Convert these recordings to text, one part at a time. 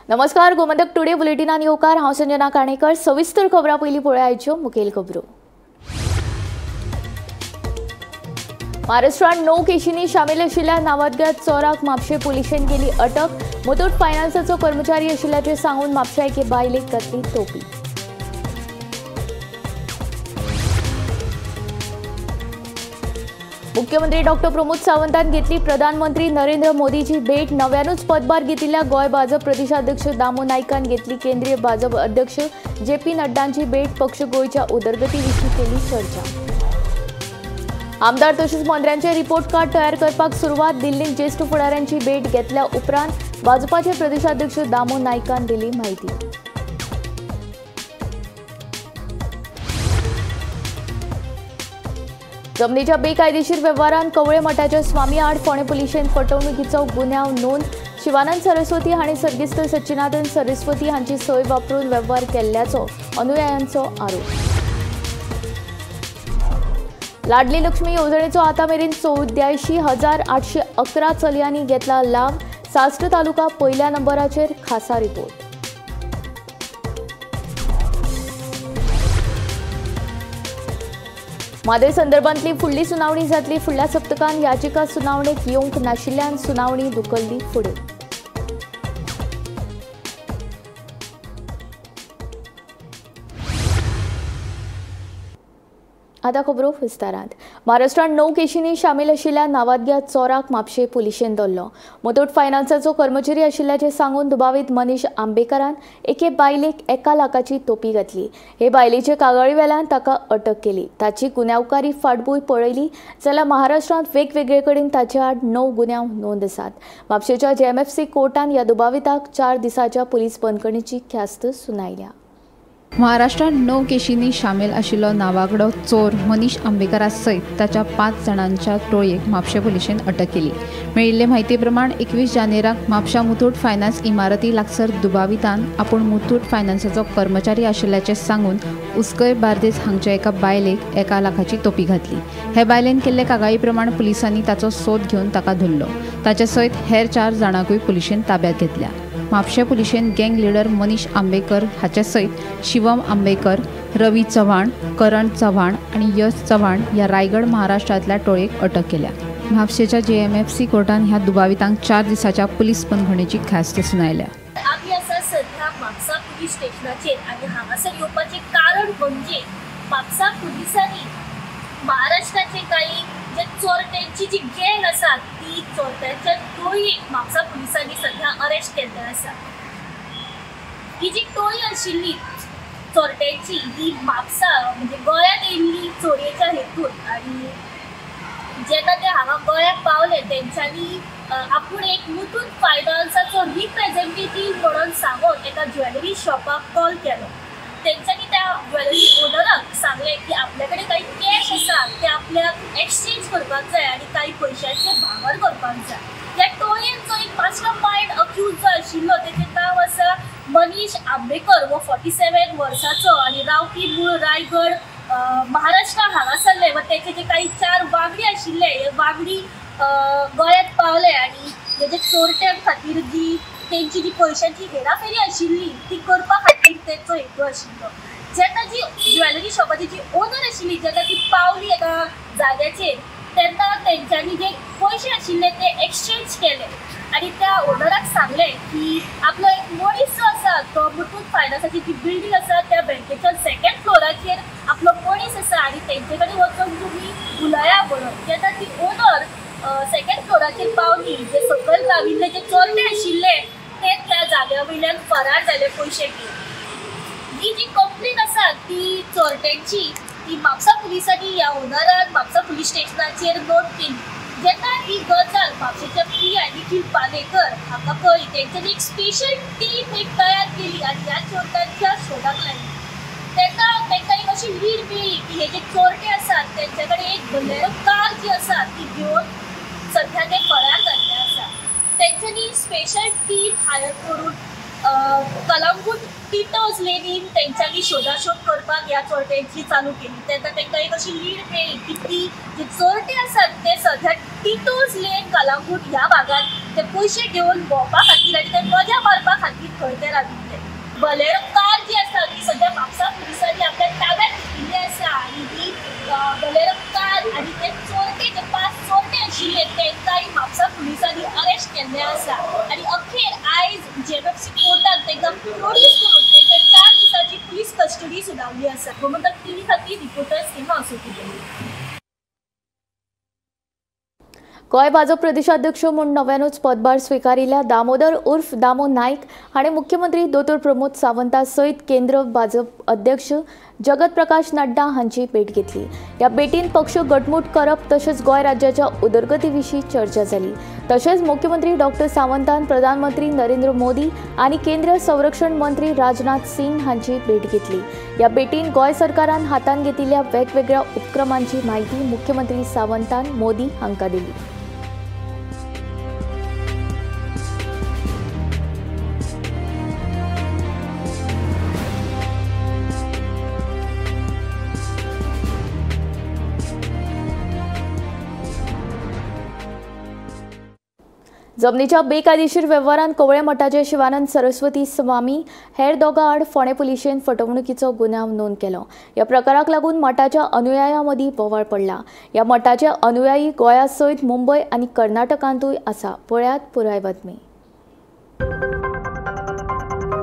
नमस्कार, गोमंतक टुडे बुलेटिनान येवकार हांव संजना काणेकर। सविस्तर खबरां पयलीं पळोवया आयच्यो मुखेल खबरो। महाराष्ट्रात 9 केशींनी शामील आशिल्ल्या नामजद चोराक म्हापशें पुलिशेन केली अटक। मुथूट फायनान्साचो कर्मचारी आशिल्ल्याचें सांगून म्हापशा एके बायलेक घातली तोपी। मुख्यमंत्री डॉक्टर प्रमोद सावंतान घेतली प्रधानमंत्री नरेंद्र मोदीची भेट। नव्यानूच पदभार घेतिल्ल्या गोय भाजप प्रदेशाध्यक्ष दामो नायकान घेतली केंद्रीय भाजप अध्यक्ष जेपी नड्डांची भेट। पक्ष गोयच्या उदरगती विशीं केली चर्चा। आमदार तशेंच मंत्र्यांचे रिपोर्ट कार्ड तयार करपाक सुरवात। दिल्लीत ज्येष्ठ फुडाऱ्यांची भेट घेतल्या उपरांत भाजपाचे प्रदेशाध्यक्ष दामो नायकान दिली माहिती। जमनीच्या बेकायदेशीर व्यवहारांत कवळे मठाच्या स्वामी आड फोंडे पुलिशेन फटवणुकीचो गुन्यांव नोंद। शिवानंद सरस्वती हांणी सर्गिस्त सच्चिदानंद सरस्वती हांची सय वापरून वेव्हार केल्ल्याचो अनुयायांचो आरोप। लाडली लक्ष्मी येवजणेचो आतामेरेन 84,811 चलयांनी घेतला लाभ। साश्ट तालुका पयल्या नंबराचेर खासा रिपोर्ट। मादे संदर्भांतली फुडली सुनावणी जातली। फुडल्या सप्तकांत याचिका सुनावणेक येवंक नाशिल्ल्यान सुनावणी धुकल्ली फुडें। आतां खबरो विस्तारांत। महाराष्ट्रात 9 केशींनी शामील आशिल्ल्या नावाजग्या चोराक म्हापशें पुलिशेन धरलो। मुथूट फायनान्साचो कर्मचारी आशिल्ल्याचें सांगून दुबावीत मनीश आंबेकरान एके बायलेक 1 लाखाची तोपी घातली। हे बायलेचे कागाळी वेल्यान ताका अटक केली। ताची गुन्यांवकारी फाटभूंय पळयली जाल्यार महाराष्ट्रांत वेगवेगळे कडेन ताचे आड 9 गुन्यांव नोंद आसात। म्हापशेच्या JMFC कोर्टान ह्या दुबाविताक 4 दिसांच्या पुलीस बंदखणीची ख्यास्त सुनायल्या। महाराष्ट्रात 9 केशींनी शामील आशिल्लो नावागडो चोर मनीश आंबेकरा सयत ताच्या 5 जाणांच्या टोळयेक म्हापशें पुलिशेन अटक केली। मेळिल्ले म्हायती प्रमाण 21 जानेराक म्हापशा मुथूट फायनान्स इमारती लागसार दुबावितान आपूण मुथूट फायनान्साचो कर्मचारी आशिल्ल्याचें सांगून उस्कय बार्देस हांगच्या एका बायलेक 1 लाखाची तोपी घातली। हे बायलेन केल्ले कागाळी प्रमाण पुलिसांनी ताचो सोद घेवन ताका धरलो। ताचे सयत हेर 4 जाणांकूय पुलिशेन ताब्यांत घेतल्या। म्हापशा पुलिशेन गँग लीडर मनीश आंबेकर हाचे सयत शिवम आंबेकर, रवी चव्हाण, करण चव्हाण आणि यश चव्हाण ह्या रायगड महाराष्ट्रातल्या टोळयेक अटक केल्या। म्हापशेच्या JMFC कोर्टान ह्या दुबावितांक 4 दिसांच्या पुलीस बंदखणीची ख्यास्त सुनायल्या। आमी आसा सध्या म्हापसा पुलीस स्टेशनाचेर आनी हांगासर येवपाचें कारण म्हणजे म्हापसा पुलिसांनी महाराष्ट्राचे काही जे चोरट्यांची जी गँग आसा ती चोरट्यांच्या टोळयेक म्हापसा पुलिसांनी सध्या अरेस्ट केल्ले आसा। ही जी टोळी आशिल्ली चोरट्यांची ही म्हापसा म्हणजे गोंयांत येयल्ली चोरयेच्या हेतून आनी जेन्ना ते हांगा गोंयांत पावले तेंच्यांनी आपूण एक मुथूट फायनान्साचो रिप्रेझेंटेटीव म्हणून सांगून एका ज्वेलरी शॉपाक कॉल केलो। तेंच्यांनी त्या ज्वेलरी ओनराक सांगलें की आपल्या कडेन काही कॅश आसा ते आपल्याक एक्सचेंज करपाक जाय आनी काही पयशांचे भांगर करपाक जाय। ह्या टोळयेन जो एक मास्टर मायंड अक्यूज जो आशिल्लो तेचें नांव आसा मनीश आंबेकर वो 47 वर्सांचो आनी रावपी मूळ रायगड महाराष्ट्रा हांगासरले। व तेचे जे काही 4 वांगडी आशिल्ले हे वांगडी गोंयांत पावले आनी हेजे चोरट्यां खातीर जी तेंची जी पयशांची हेराफेरी आशिल्ली ती करपा खातीर तेचो हेतू आशिल्लो। जेन्ना जी ज्वेलरी शॉपाची जी ओनर आशिल्ली जेन्ना ती पावली एका जाग्याचेर तेन्ना तेंच्यांनी जे पयशे आशिल्ले ते एक्सचेंज केले आनी त्या ओनराक सांगलें की आपलो एक मनीस जो आसा तो मुथूट फायनान्साची जी बिल्डींग आसा त्या बँकेच्या 2nd फ्लोराचेर आपलो मनीस आसा आनी तेंचे कडेन वचून तुमी उलया म्हणून। जेन्ना ती ओनर 2nd फ्लोराचेर पावली जे सकयल राविल्ले जे चोरटे आशिल्ले ते त्या जाग्या वयल्यान फरार जाले पयशे घेवन। ही जी कंप्लेन आसा ती चोरट्यांची ती म्हापसा पुलिसांनी ह्या ओनरान म्हापसा पुलीस स्टेशनाचेर नोंद केली। जेन्ना ही गजाल म्हापशेच्या PI निखील पालेकर हाका कळ्ळी तेंच्यांनी एक स्पेशल टीम एक तयार केली आनी ह्या चोरट्यांच्या शोधाक लायली। तेन्ना तांकां एक अशी लीड मेळ्ळी की हे जे चोरटे आसात तेंचे कडेन एक बोलेरो कार जी आसा ती घेवन सध्या ते फरार जाल्ले आसा। तेंच्यांनी स्पेशल टीम हायर करून कलंगूट टिटोज लेनीन तेंच्यांनी शोधाशोध करपाक ह्या चोरट्यांची चालू केली। तेन्ना तांकां एक अशी लीड मेळ्ळी की ती जे चोरटे आसात ते सध्या टिटोज लेन कलंगूट ह्या भागात ते पयशे घेवन भोंवपा खातीर आनी ते मजा मारपा खातीर खंय ते राविल्ले. बलेरो कार जी आसा ती सद्या म्हापसा पुलिसांनी आपल्या ताब्यांत घेतिल्ली आसा आनी ही बलेरो कार आनी ते चोरटे जे 5 चोरटे आशिल्ले तांकांय म्हापसा पुलिसांनी अरेस्ट केल्ले आसा आनी अखेर आयज जेएमएफसी कोर्टान तांकां प्रोड्यूस करून तांकां 4 दिसांची पुलीस कस्टडी सुनावली आसा. गोमंतक टीव्ही खातीर रिपोर्टर्स हेमा असोती. गोंय भाजप प्रदेशाध्यक्ष म्हूण नव्यानूच पदभार स्विकारिल्ल्या दामोदर उर्फ दामो नायक हाणें मुख्यमंत्री दोतोर प्रमोद सावंता सयत केंद्र भाजप अध्यक्ष जगत प्रकाश नड्डा हांची भेट घेतली. ह्या भेटीन पक्ष घटमूट करप तशेंच गोंय राज्याच्या उदरगती विशीं चर्चा जाली. तशेंच मुख्यमंत्री डॉक्टर सावंतान प्रधानमंत्री नरेंद्र मोदी आनी केंद्रीय संरक्षण मंत्री राजनाथ सिंग हांची भेट घेतली. ह्या भेटीन गोंय सरकारान हातान घेतिल्ल्या वेगवेगळ्या उपक्रमांची म्हायती मुख्यमंत्री सावंतान मोदी हांकां दिली. जमनीच्या बेकायदेशीर वेव्हारांत कवळे मठाचे शिवानंद सरस्वती स्वामी हेर दोगां आड फोंडे पुलिशेन फटवणुकीचो गुन्यांव नोंद केलो. ह्या प्रकाराक लागून मठाच्या अनुयायांक मदीं बोवाळ पडला. ह्या मठाचे अनुयायी गोंया सयत मुंबय आनी कर्नाटकांतूय आसा. पळयात पुराय बातमी.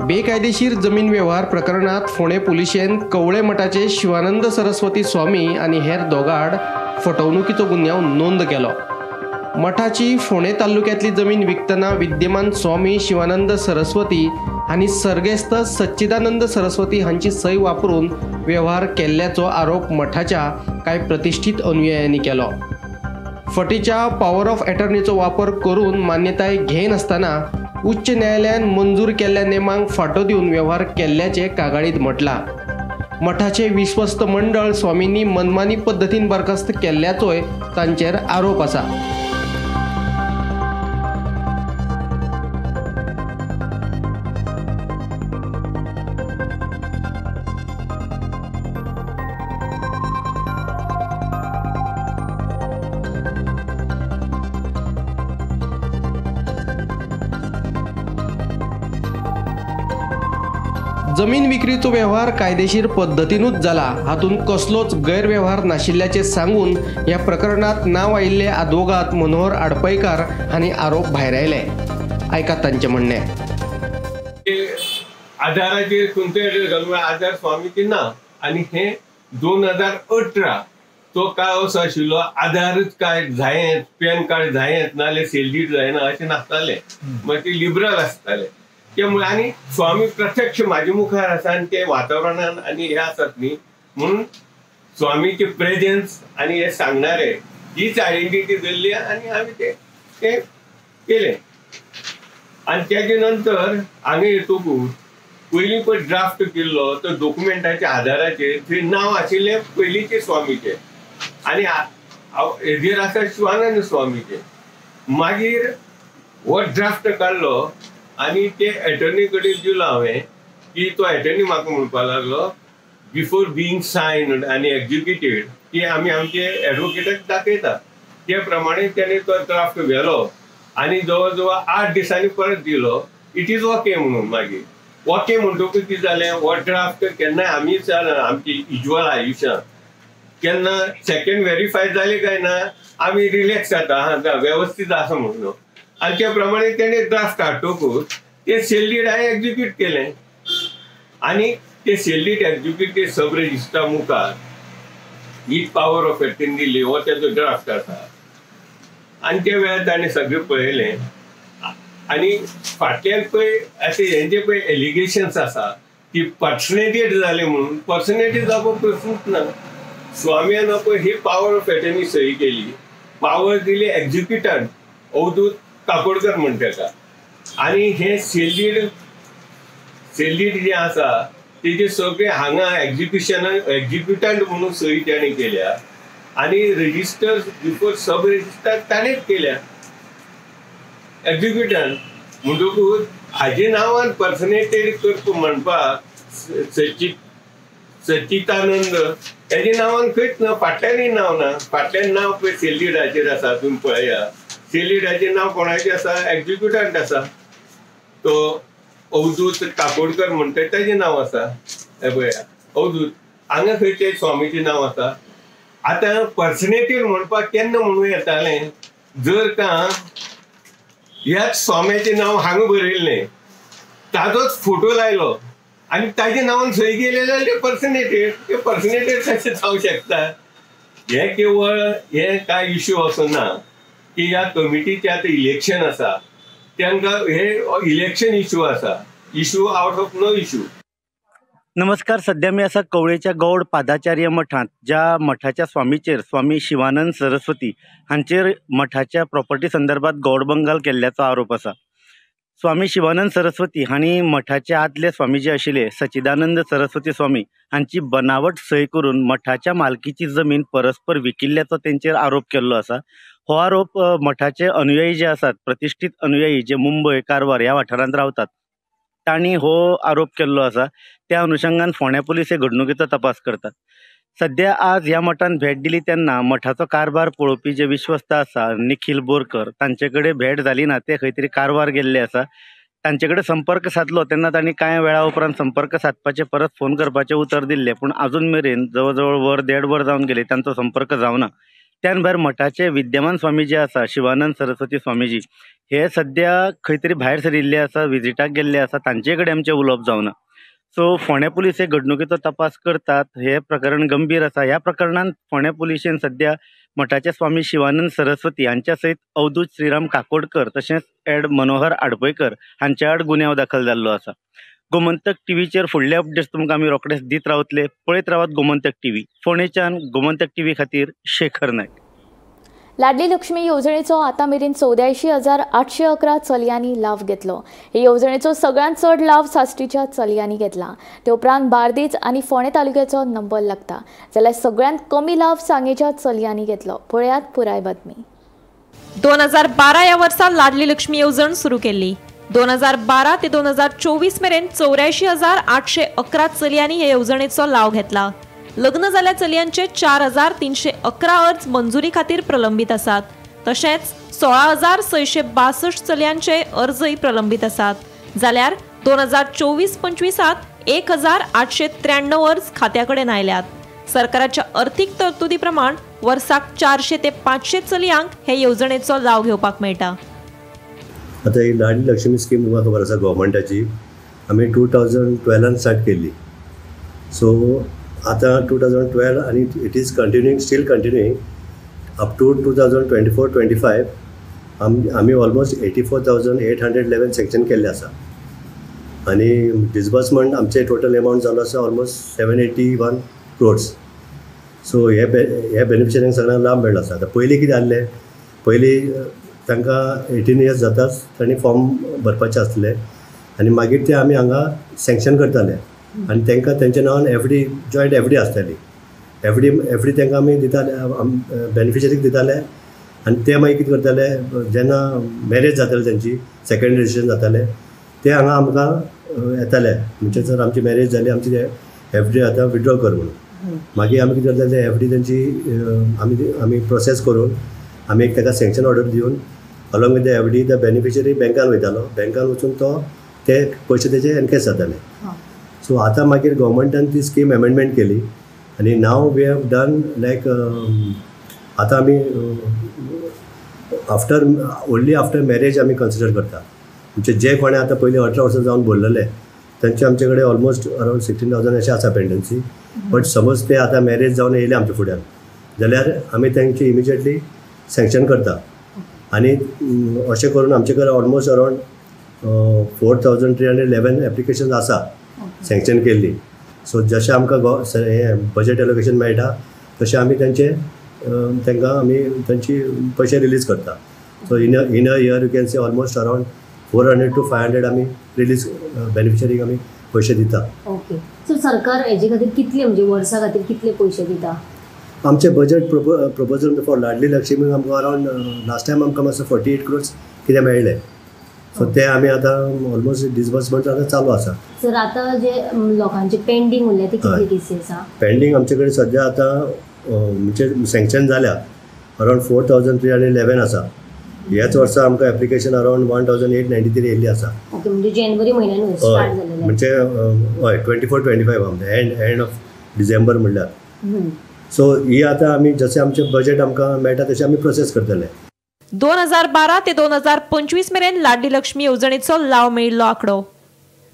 बेकायदेशीर जमीन व्यवहार प्रकरणात फोंडे पुलिशेन कवळे मठाचे शिवानंद सरस्वती स्वामी आनी हेर दोगां आड फटवणुकीचो गुन्यांव नोंद केलो. मठाची फोंडे तालुक्यांतली जमीन विकतना विद्यमान स्वामी शिवानंद सरस्वती हांणी सर्गेस्त सच्चिदानंद सरस्वती हांची सय वापरून व्यवहार केल्ल्याचो आरोप मठाच्या कांय प्रतिष्ठीत अनुयायांनी केलो. फटीच्या पॉवर ऑफ अटर्नीचो वापर करून मान्यताय घेनासतना उच्च न्यायालयान मंजूर केल्ल्या नेमांक फाटो दिवन व्यवहार केल्ल्याचे कागाळीत म्हटलां. मठाचे विश्वस्त मंडळ स्वामींनी मनमानी पद्दतीन बरखास्त केल्ल्याचोय तांचेर आरोप आसा. जमीन विक्रीचो व्यवहार कायदेशीर पद्दतीनूच जाला, हातून कसलोच गैरव्यवहार नाशिल्ल्याचे सांगून ह्या प्रकरणात नांव आयिल्ले आदवोगाद मनोहर आडपयकार हांणी आरोप भायर आयले. आयकात तांचे म्हणणे. आधाराचेर खंयचोय घालून आधार स्वामीचे ना आनी हे 2018 तो काळ असो आशिल्लो आधारच काय जायत पॅन कार्ड जायत नाल्यार सेल्डीट जायना अशें नासतालें. मागीर ते लिबरल आसताले त्यामुळे आनी स्वामी प्रत्यक्ष म्हाजे मुखार आसा आनी ते वातावरणान आनी हे आसात न्ही म्हणून स्वामीचे प्रेझेन्स आनी हे सांगणारे हीच आयडेंटिटी धरली आनी आमी ते केले. आनी तेजे नंतर हांगा येतकूच पयलीं पळय ड्राफ्ट केल्लो तो डॉक्युमेंटाच्या आधाराचेर थंय नांव आशिल्लें पयलींचे स्वामीचे आनी हेजेर आसा शिवानंद स्वामीचे. मागीर हो ड्राफ्ट काडलो आनी ते एटर्नी कडेन दिलो हांवें की तो एटर्नी म्हाका म्हणपाक लागलो बिफोर बिंग सायन्ड आनी एक्झिक्युटेड की आमी आमचे एडवोकेटाक दाखयता. ते प्रमाणे तेणें तो ड्राफ्ट व्हेलो आनी जवळ जवळ 8 दिसांनी परत दिलो. इट इज ओके म्हणून. मागीर ओके म्हणटकूच कितें जालें हो ड्राफ्ट केन्नाय आमी आमची इज्वल आयुश्यांत केन्ना सेकंड व्हेरीफाय जाले काय ना आमी रिलॅक्स जाता हा वेवस्थीत आसा म्हणून. आनी त्या प्रमाणे तेणें ड्राफ्ट हाडटकूच ते सेल्डीड हांवें एक्झिक्यूट केलें आनी ते सेल्डीड एक्झिक्युटीव सब रेजिस्ट्रा मुखार हीच पॉवर ऑफ अटर्नी दिली हो तेजो ड्राफ्ट आसा. आनी त्या वेळार ताणें सगळें पळयलें आनी फाटल्यान पळय अशें हेंचे पळय एलिगेशन्स आसा की पर्सनेटेड जाले म्हणून. पर्सनेटेड जावप प्रश्नूच ना. स्वामीन पळय ही पॉवर ऑफ अटर्नी सही केली. पॉवर दिली एक्झिक्युटंट अवधूत काकोडकर म्हण ताका आनी हे सेल्डीड जे आसा तेजे सगळे हांगा एक्झिक्युटंट म्हणून सही ताणें केल्या आनी रेजिस्टर बिफोर सब रेजिस्टर ताणेंच केल्या एक्झिक्युटंट म्हणटकूच हाजे नांवान पर्सनेटेड करप म्हणपाक सच्चिदानंद हेजे नांवान खंयच ना. फाटल्यानय नांव ना. फाटल्यान नांव पळय सेल्डीडाचेर आसा. तुमी पळया सेल लीडाचें नांव कोणाचें आसा, एक्झिक्युटंट आसा तो अवधूत काकोडकर म्हणटा ताचें नांव आसा. हे पळया अवधूत हांगा खंय ते स्वामीचें नांव आसा. आतां पर्सनेटीर म्हणपाक केन्ना म्हणून येतालें जर का ह्याच स्वाम्याचें नांव हांगा बरयल्लें ताजोच फोटो लायलो आनी ताज्या नांवान सही केले जाल्यार ते पर्सनेटेड कशें जावंक शकता. हे केवळ हे कांय इश्यू असो ना की ह्या कमिटीचे आतां इलेक्शन आसा तांकां हे election issue issue, out of no issue इश्यू. नमस्कार. सध्या मी असा कवळेच्या गौड पादाचार्य मठांत ज्या मठाच्या स्वामीचेर स्वामी शिवानंद सरस्वती हांचेर मठाच्या प्रॉपर्टी संदर्भात गौड बंगाल केल्ल्याचो आरोप आसा. स्वामी शिवानंद सरस्वती हांणी मठाचे आदले स्वामी जे आशिल्ले सच्चिदानंद सरस्वती स्वामी हांची बनावट सय करून मठाच्या मालकीची जमीन परस्पर विकिल्ल्याचो तेंचेर आरोप केल्लो आसा. हो आरोप मठाचे अनुयायी जे आसात, प्रतिष्ठीत अनुयायी जे मुंबय कारवार ह्या वाठारांत रावतात तांणी हो आरोप केल्लो आसा. त्या अनुषंगान फोंड्या पुलीस हे घडणुकेचो तपास करतात. सध्या आज ह्या मठान भेट दिली तेन्ना मठाचो कारभार पळोवपी जे विश्वस्त आसा निखिल बोरकर तांचे कडेन भेट जाली ना. ते खंय तरी कारवार गेल्ले आसा. तांचे कडेन संपर्क साधलो तेन्ना तांणी कांय वेळा उपरांत संपर्क साधपाचे परत फोन करपाचे उतर दिल्ले, पूण अजून मेरेन जवळ जवळ देड वर जावन गेले तांचो संपर्क जावना. त्यान भायर मठाचे विद्यमान स्वामी जे आसा शिवानंद सरस्वती स्वामीजी हे सध्या खंय तरी भायर सरिल्ले आसा, विजिटाक गेल्ले आसा. तांचे कडेन आमचें उलोवप जावना. सो फोंड्या पुलीस हे घडणुकेचो तपास करतात. हे प्रकरण गंभीर आसा. ह्या प्रकरणात फोंड्या पुलिशेन सध्या मठाचे स्वामी शिवानंद सरस्वती हांच्या सयत अवधूत श्रीराम काकोडकर तशेंच एड मनोहर आडपयकर हांच्या आड गुन्यांव दाखल जाल्लो आसा. गोमंतक टीव्हीचेर फुडले अपडेट्स तुमकां आमी रोखडेच दीत रावतले. पळयत रावात गोमंतक टीव्ही. फोंडेच्यान गोमंतक टीव्ही खातीर शेखर नायक. लाडली लक्ष्मी येवजणेचो आतां मेरेन 84,811 चलयांनी लाव घेतलो. हे येवजणेचो सगळ्यांत चड लाव साश्टीच्या चलयांनी घेतला. ते उपरांत बार्देज आनी फोंडे तालुक्याचो नंबर लागता, जाल्यार सगळ्यांत कमी लाव सांगेच्या चलयांनी घेतलो. पळयात पुराय बातमी. 2012 ह्या वर्सा लाडली लक्ष्मी येवजण सुरू केल्ली. 2012 ते 2024 मेरेन 84,811 चलयांनी हे येवजणेचो लाव घेतला. लग्न जाल्ल्या चलयांचे 4,311 अर्ज मंजुरी खातीर प्रलंबीत आसात. तशेंच 16,662 चलयांचे अर्जय प्रलंबीत आसात. जाल्यार 2024-25 1,893 अर्ज खात्या कडेन आयल्यात. सरकाराच्या अर्थीक तरतुदी प्रमाण वर्साक 400 ते 500 चलयांक हे येवजणेचो लाव घेवपाक मेळटा. आता ही लाडली लक्ष्मी स्कीम तुमकां खबर आसा गव्हर्मेंटाची. आमी 2012 स्टार्ट केल्ली. सो आता 2012 आणि it is still continuing up to 2024-25 आम्ही ऑलमोस्ट 84,811 सँक्शन केल्ले आसा. आणि डिसबर्समेंट आमचे टोटल अमाउंट जालो आसा ऑलमोस्ट 781 crores. सो हे बेनिफिशरींक सगळ्यांक लाभ मेळ्ळो आसा. आता पयलीं कितें जाल्लें, पयलीं तांकां 18 years जाताच तांणी फॉर्म भरपाचें आसलें आनी मागीर ते आमी हांगा सँक्शन करताले आनी तांकां तेंच्या नांवान एफडी जॉयंट एफडी आसताली. एफडी तांकां आमी दिताले, बेनिफिशरीक दिताले आनी ते मागीर कितें करताले जेन्ना मॅरेज जाताले तेंची सेकंड रजिस्ट्रेशन जाताले ते हांगा आमकां येताले म्हणजे जर आमची मॅरेज जाली आमची एफडी आतां विड्रॉ कर म्हणून. मागीर आमी कितें करताले एफडी तेंची आमी प्रोसेस करून आमी एक ताका सँक्शन ऑर्डर दिवन along with the FD the beneficiary बँकान वयतालो. बँकान वचून तो ते पयशे तेजे एनकॅश जाताले. सो आतां मागीर गव्हर्मेंटान ती स्कीम एमेंडमेंट केली आनी नाव वी हॅव डन लायक आतां आमी ओन्ली आफ्टर मॅरेज आमी कन्सिडर करता. म्हणजे जे कोणे आतां पयलीं 18 वर्सां जावन भरलेले तांचे आमचे कडेन ऑलमोस्ट अरावंड 16,000 अशें आसा पेंडन्सी. बट समज ते आतां मॅरेज जावन येयले आमच्या फुड्यान जाल्यार आमी तांची इमिजिएटली सँक्शन करता. आनी अशें करून आमचे कडेन ऑलमोस्ट अरावंड 4,311 एप्लिकेशन आसा सँक्शन केल्ली. सो जशें आमकां हे बजेट एलोकेशन मेळटा तशें आमी तांकां आमी तांची पयशे रिलीज करता. So in a year you can say almost around 400 to 500 आमी रिलीज बेनिफिशरीक आमी पयशे दिता. ओके. सो सरकार हेजे खातीर कितले म्हणजे वर्सा खातीर कितले पयशे दिता? आमचे बजेट प्रपोजल फॉर लाडली लक्ष्मी आमकां अरावंड लास्ट टायम आमकां मातसो 48 crores कितें मेळ्ळे. सो ते आमी आतां ऑलमोस्ट डिसबर्समेंट आतां चालू आसा. सर आतां जे लोकांचे पेंडींग उरले ते कितले केसी आसा? पेंडींग आमचे कडेन सद्या आतां म्हणजे सँक्शन जाल्या अरावंड 4,311 आसा ह्याच वर्सा आमकां एप्लिकेशन अरावंड 1893 येयल्ली आसा. ओके, म्हणजे जानेवारी म्हयन्यान स्टार्ट जालेले. म्हणजे हय 24-25 आमचे एंड ऑफ डिसेंबर म्हणल्यार. सो ही आतां आमी जशें आमचें बजेट आमकां मेळटा तशें आमी प्रोसेस करतले. 2012 ते 2025 मेरेन लाडली लक्ष्मी येवजणेचो लाव मेळिल्लो आंकडो.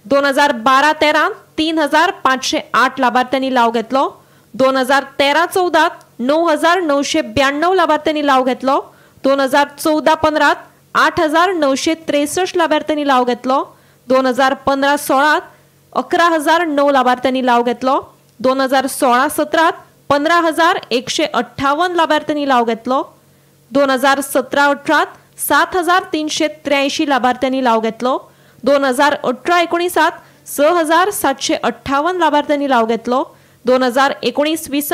2012-13 3,508 लाभार्थ्यांनी लाव घेतलो. 2013-14 9,992 लाभार्थ्यांनी लाव घेतलो. 2014-15 8,963 लाभार्थ्यांनी लाव घेतलो. 2015-16 11,009 लाभार्थ्यांनी लाव घेतलो. 2016-17 15,158 लाभार्थ्यांनी लाव घेतलो. 2017-18 7,383 लाभार्थ्यांनी लाव घेतलो. 2018-19 6,758 लाभार्थ्यांनी लाव घेतलो. 2019-20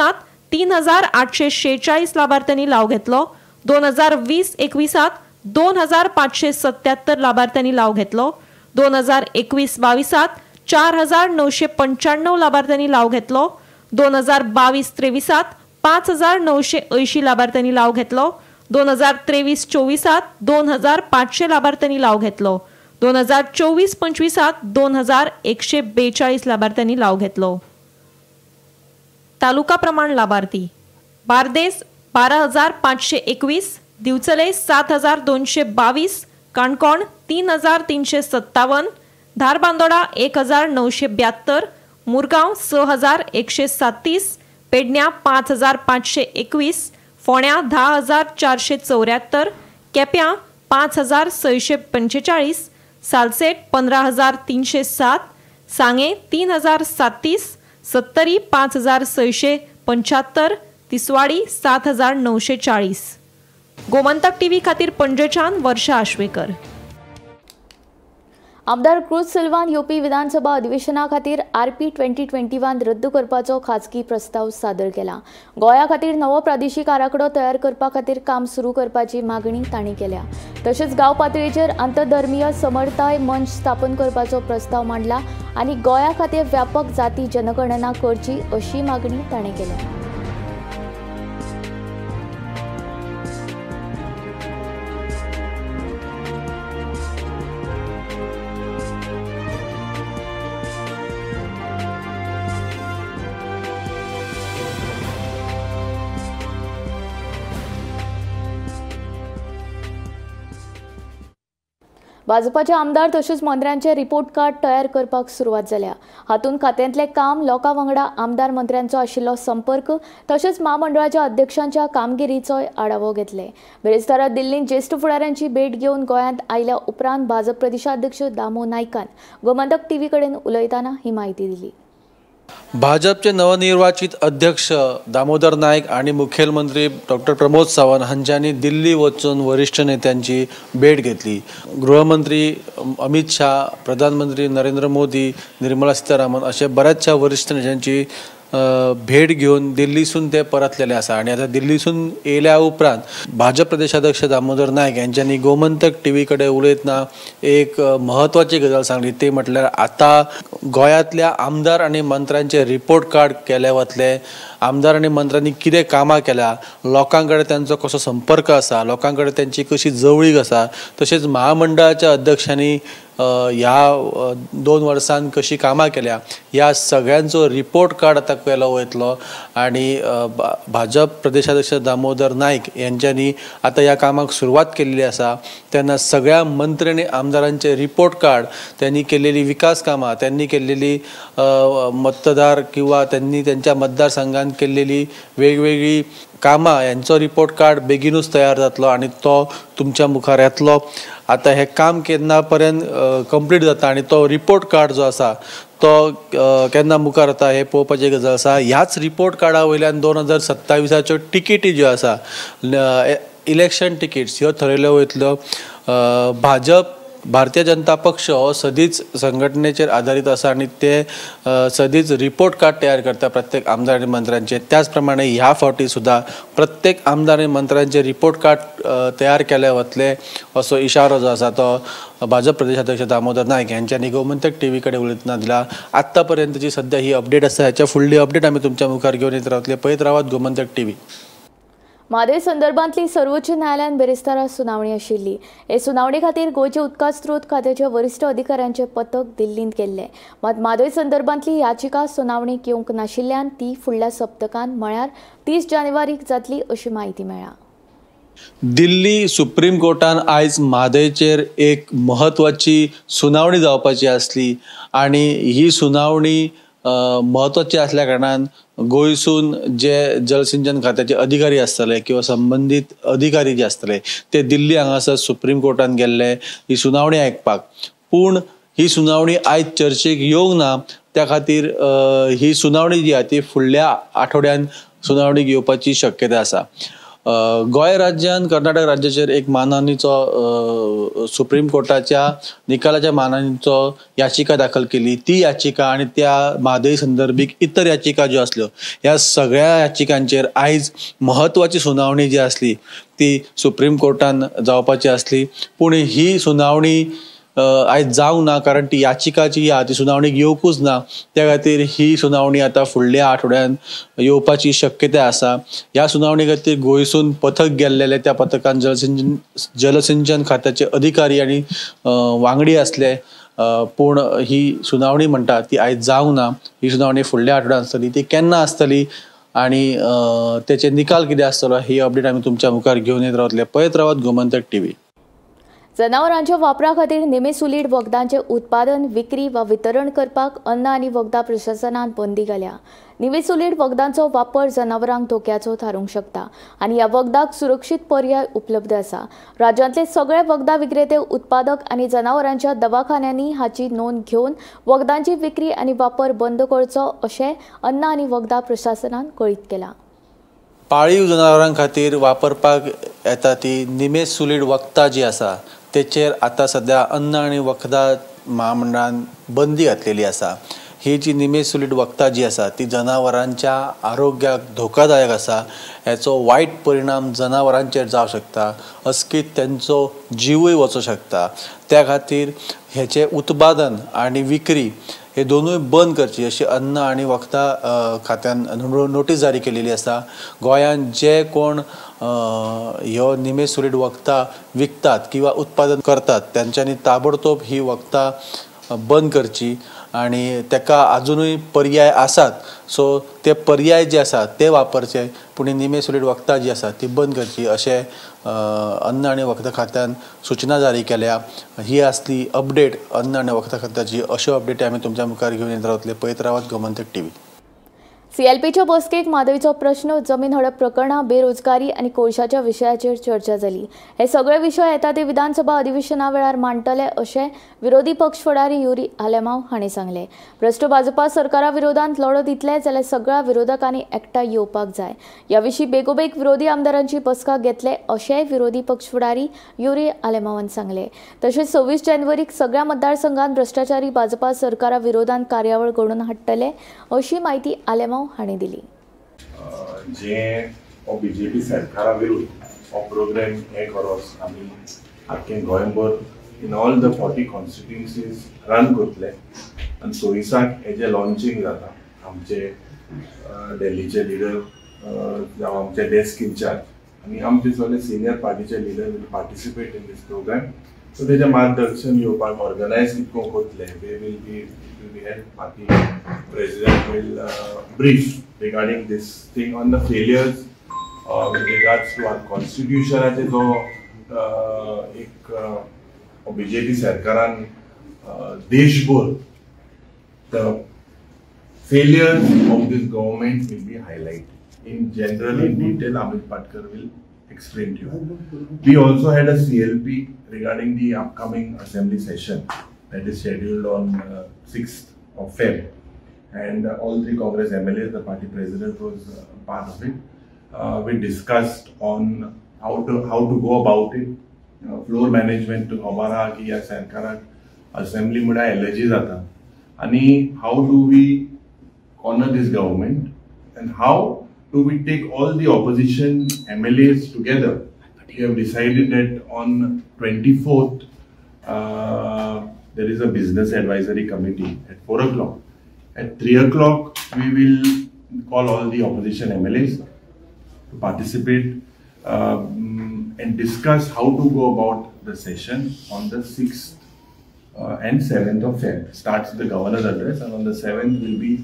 3,846 लाभार्थ्यांनी लाव घेतलो. 2020-21 2,577 लाभार्थ्यांनी लाव घेतलो. 2021-22 4,995 लाभार्थ्यांनी लाव घेतलो. 2022-23 5,980 लाभार्थ्यांनी लाव घेतलो. 2023-24 2,500 लाभार्थ्यांनी लाव घेतलो. 2024-25 2,142 लाभार्थ्यांनी लाव घेतलो. तालुका प्रमाण लाभार्थी: बार्देस 12,521, दिवचले 7,222, काणकोण 3,357, धारबांदोडा 1,972, मुरगांव 6,137, पेडण्यां 5,521, फोंड्यां 10,474, केप्यां 5,645, सालसेट 15,307, सांगे 3,037, सत्तरी 5,675, तिसवाडी 7,940. गोमंतक टीव्ही खातीर पणजेच्यान वर्षा आश्वेकर. आमदार क्रूज सिल्वान येवपी विधानसभा अधिवेशना खातीर RP 2021 रद्द करपाचो खाजगी प्रस्ताव सादर केला. गोंया खातीर नवो प्रादेशीक आराखडो तयार करपा खातीर काम सुरू करपाची मागणी तांणी केल्या. तशेंच गांव पातळीचेर आंतरधर्मीय समरताय मंच स्थापन करपाचो प्रस्ताव मांडला आनी गोंया खातीर व्यापक जाती जनगणना करची अशी मागणी तांणी केल्या. भाजपाचे आमदार तशेंच मंत्र्यांचे रिपोर्ट कार्ड तयार करपाक सुरवात जाल्या. हातूंत खात्यांतलें काम, लोकां वांगडा आमदार मंत्र्यांचो आशिल्लो संपर्क तशेंच महामंडळाच्या अध्यक्षांच्या कामगिरीचोय आढावो घेतले. बेरेस्तारा दिल्लींत ज्येश्ठ फुडाऱ्यांची भेट घेवन गोंयांत आयल्या उपरांत भाजप प्रदेशाध्यक्ष दामो नायकान गोमंतक टीव्ही कडेन उलयतना ही माहिती दिली. भाजपचे नवनिर्वाचित अध्यक्ष दामोदर नायक आणि मुखेलमंत्री डॉक्टर प्रमोद सावंत हांच्यांनी दिल्ली वचून वरिष्ठ नेत्यांची भेट घेतली. गृहमंत्री अमित शाह, प्रधानमंत्री नरेंद्र मोदी, निर्मला सीतारामन अशा बऱ्याचशा वरिष्ठ नेत्यांची भेट घेऊन दिल्लीसून ते परतलेले आसा. आणि आता दिल्लीसून येयल्या उपरांत भाजप प्रदेशाध्यक्ष दामोदर नायक यांच्यानी गोमंतक टीव्ही कडे उलयतना एक महत्वाची गजाल सांगली. ते म्हटल्यार आता गोंयांतल्या आमदार आणि मंत्र्यांचे रिपोर्ट कार्ड केले वतले. आमदार आणि मंत्र्यांनी कितें कामां केल्या, लोकां कडेन त्यांचो कसो संपर्क आसा, लोकां कडेन त्यांची कशी जवळीक आसा, तशेंच महामंडळाच्या अध्यक्षांनी ह्या 2 वर्सांत कशी कामां केल्या, ह्या सगळ्यांचो रिपोर्ट कार्ड आतां केलो वयतलो. आणि भाजप प्रदेशाध्यक्ष दामोदर नायक यांच्यांनी आता ह्या कामाक सुरवात केल्ली आसा. तेन्ना सगळ्या मंत्री आणि आमदारांचे रिपोर्ट कार्ड, त्यांनी केलेली विकास कामां, त्यांनी केलेली मतदार किंवा त्यांनी त्यांच्या मतदारसंघात केलेली वेगवेगळी कामां यांचो रिपोर्ट कार्ड बेगीनूच तयार जातलो आणि तो तुमच्या मुखार येतलो. आता हे काम केन्ना पर्यंत कंप्लीट जाता आणि तो रिपोर्ट कार्ड जो आसा तो केन्ना मुखार येता हे पळोवपाची गजाल आसा. ह्याच रिपोर्ट कार्डा वयल्यान 2027च्यो टिकेटी ज्यो आसा, इलेक्शन टिकेट्स ह्यो ठरयल्यो वयतल्यो. भारतीय जनता पक्ष हो सदीच संघटनेचेर आधारीत आसा आणि ते सदीच रिपोर्ट कार्ड तयार करता प्रत्येक आमदार आणि मंत्र्यांचे. त्याच प्रमाणे ह्या फावटी सुद्धा प्रत्येक आमदार आणि मंत्र्यांचे रिपोर्ट कार्ड तयार केले वतले असो इशारो जो आसा तो भाजप प्रदेशाध्यक्ष दामोदर नायक यांच्यानी गोमंतक टीव्ही कडे उलयतना दिला. आत्तापर्यंतची सध्या ही अपडेट आसा. ह्याच्या फुडली अपडेट आम्ही तुमच्या मुखार घेऊन येत रावतले. पळयत रावात गोमंतक टीव्ही. म्हादय संदर्भांतली सर्वोच्च न्यायालयान बेरेस्तारा सुनावणी आशिल्ली. हे सुनावणे खातीर गोंयचे उदका स्त्रोत खात्याचे वरिश्ठ अधिकाऱ्यांचे पथक दिल्लींत गेल्ले. मात म्हादय संदर्भांतली याचिका सुनावणेक येवंक नाशिल्ल्यान ती फुडल्या सप्तकांत म्हळ्यार 30 जानेवारीक जातली अशी माहिती मेळ्ळा. दिल्ली सुप्रीम कोर्टान आयज म्हादयचेर एक महत्वाची सुनावणी जावपाची आसली आणि ही सुनावणी महत्वाची असल्या कारणान गोंयसून जे जलसिंचन खात्याचे अधिकारी आसतले किंवा संबंधित अधिकारी जे आसतले ते दिल्ली हांगासर सुप्रीम कोर्टान गेल्ले ही सुनावणी आयकपाक. पूण ही सुनावणी आयज चर्चेक येवंक ना, त्या खातीर ही सुनावणी जी आसा ती फुडल्या आठवड्यान सुनावणीक येवपाची शक्यता आसा. गोंय राज्यान कर्नाटक राज्याचेर एक मानहानीचो सुप्रीम कोर्टाच्या निकालाच्या मानहानीचो याचिका दाखल केली. ती याचिका आणि त्या म्हादय संदर्भीक इतर याचिका ज्यो आसल्यो ह्या सगळ्या याचिकांचेर आयज महत्वाची सुनावणी जी आसली ती सुप्रीम कोर्टान जावपाची आसली. पूण ही सुनावणी आयज जावंक ना, कारण ती याचिका जी आहा ती सुनावणीक येवकूच ना. त्या खातीर ही सुनावणी आतां फुडल्या आठवड्यान येवपाची शक्यताय आसा. ह्या सुनावणी खातीर गोंयसून पथक गेल्लेले, त्या पथकान जलसिंचन खात्याचे अधिकारी आनी वांगडी आसले. पूण ही सुनावणी म्हणटा ती आयज जावंक ना. ही सुनावणी फुडल्या आठवड्यान आसतली. ती केन्ना आसतली आनी तेचे निकाल कितें आसतलो ही अपडेट आमी तुमच्या मुखार घेवन येत रावतले. पळयत रावात गोमंतक टीव्ही. जनावरांच्या वापरा खातीर निमेसुलीड वखदांचे उत्पादन, विक्री वा वितरण करपाक अन्न आनी वखदां प्रशासनान बंदी घाल्या. निमेसुलीड वखदांचो वापर जनावरांक धोक्याचो थारूंक शकता आनी ह्या वखदाक सुरक्षीत पर्याय उपलब्ध आसा. राज्यांतले सगळे वखदां विक्रेते, उत्पादक आनी जनावरांच्या दवाखान्यांनी हाची नोंद घेवन वखदांची विक्री आनी वापर बंद करचो अशें अन्न आनी वखदां प्रशासनान कळीत केलां. पाळीव जनावरां खातीर वापरपाक येता ती निमेसुलीड वखदां जी आसा तेचेर आतां सध्या अन्न आनी वखदां महामंडळान बंदी घातलेली आसा. ही जी निमेसुलीड वखदां जी आसा ती जनावरांच्या आरोग्याक धोकादायक आसा. हेचो वायट परिणाम जनावरांचेर जावं शकता. अचकीत तेंचो जीवय वचूं शकता. त्या खातीर हेचे उत्पादन आनी विक्री हे दोनूय बंद करची अशी अन्न आनी वखदां खात्यान नोटीस जारी केलेली आसा. गोंयांत जे कोण ह्यो निमेसुलीड वखदां विकतात किंवा उत्पादन करतात त्यांच्यांनी ताबडतोब ही वखदां बंद करची आनी तेका अजुनूय पर्याय आसात. सो ते पर्याय जे आसात ते वापरचे, पूण निमेसुलीड वखदां जी आसा ती बंद करची अशें अन्न आनी वखदां खात्यान सूचना जारी केल्या. ही आसली अपडेट अन्न आनी वखदां खात्याची. अश्यो अपडेट आमी तुमच्या मुखार घेवन येत रावतले. पळयत रावात गोमंतक टीव्ही. सीएलपीच्या बसकेक म्हादयचो प्रश्न, जमीन हडप प्रकरणां, बेरोजगारी आनी कोळशाच्या विशयाचेर चर्चा जाली. हे सगळे विशय येता ते विधानसभा अधिवेशना वेळार मांडटले अशें विरोधी पक्ष फुडारी युरी आलेमांव हांणी सांगलें. भ्रश्ट भाजपा सरकारा विरोधांत लढो दितले जाल्यार सगळ्या विरोधकांनी एकठांय येवपाक जाय. ह्या विशीं बेगोबेग विरोधी आमदारांची बसका घेतले अशेंय विरोधी पक्ष फुडारी युरी आलेमांवान सांगलें. तशेंच 26 जानेवारीक सगळ्या मतदारसंघांत भ्रष्टाचारी भाजपा सरकारा विरोधांत कार्यावळ घडोवन हाडटले अशी माहिती आलेमांव हांणी दिली. जे बीजेपी सरकारा विरुद्ध हो प्रोग्राम हे करोस आमी आख्खे गोंयभर in all the 40 constituencies run करतले आनी 24 हेजे लॉन्चिंग जाता. आमचे दिल्लीचे लिडर जावं आमचे डेस्क इंचार्ज आनी आमचे सगळे सिनियर पार्टीचे leader will participate in this programme. So तेजें मार्गदर्शन घेवपाक ऑर्गनायज कितको करतले we will be held. Party president will brief regarding this thing on the failures with regards to our constitution. जो एक बीजेपी सरकारान देशभर the failures of this government will be highlighted in general, in detail. Amit Patkar will explain to you. We also had a CLP regarding the upcoming assembly session that is scheduled on 6th of Feb, and all 3 Congress MLAs, the party president was part of it. We discussed on how to go about it. Floor management to हमारा की या सरकार assembly मुड़ा allergy जाता, आणि how do we corner this government and how do we take all the opposition MLAs together. We have decided that on 24th there is a business advisory committee at 4 o'clock. At 3 o'clock, we will call all the opposition MLAs to participate and discuss how to go about the session on the 6th and 7th of Feb. Starts the governor's address, and on the 7th will be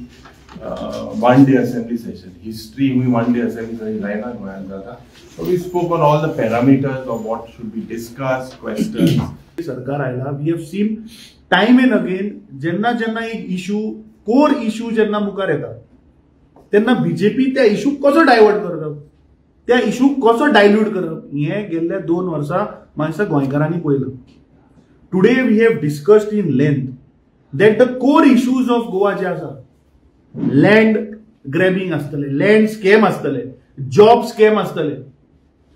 one-day assembly session. History, we one-day assembly session. So we spoke on all the parameters of what should be discussed, questions. सरकार आयला, we have seen time and again, जेन्ना जेन्ना एक issue, core issue जेन्ना मुखार येता, तेन्ना BJP त्या इशू कसो डायवर्ट करता, त्या इशू कसो डायल्यूट करप, हे गेल्ल्या 2 वर्सां माणसा गोंयकारांनी पळयलं. Today we have discussed in length that the core issues of Goa जे आसा, लँड ग्रॅबिंग आसतले, लँड स्कॅम आसतले, जॉब स्कॅम आसतले,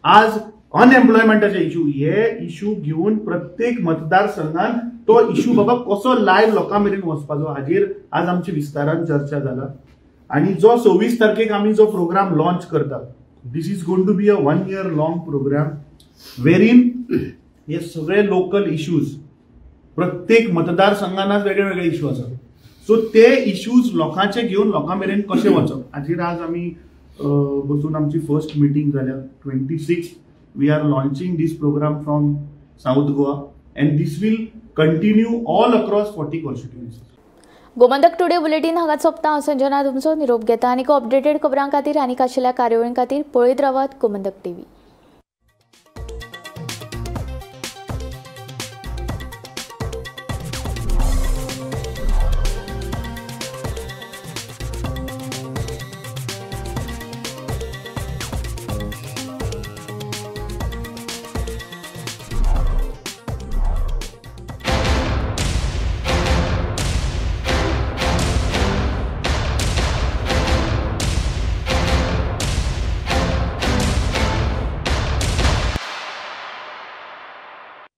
आज अनएम्प्लॉयमेंटाचे इशू, हे इशू घेऊन प्रत्येक मतदारसंघात तो इशू बाबा कसो लायव्ह लोकां मेरेन वचपाचो, हाजेर आज आमची विस्तारान चर्चा जाला. आणि जो 26 तारखेक आमी जो प्रोग्राम लॉन्च करता, this is going to be a 1 year long programme वेरीन हे सगळे लोकल इश्यूज, प्रत्येक मतदारसंघात वेगळे वेगळे इशू आसात. सो ते इश्यूज लोकांचे घेऊन लोकां मेरेन कशे वचप, हाजेर आज आमी बसून आमची फर्स्ट मिटींग जाल्या. 26 we are launching this programme from South Goa and this will continue all across 40 constituencies. Gomantak today bulletin हांगा सोंपता. हांव संजना तुमचो निरोप घेता. आनी अपडेटेड खबरां खातीर आनीक आशिल्ल्या कार्यावळीं खातीर पळयत रावात गोमंतक TV.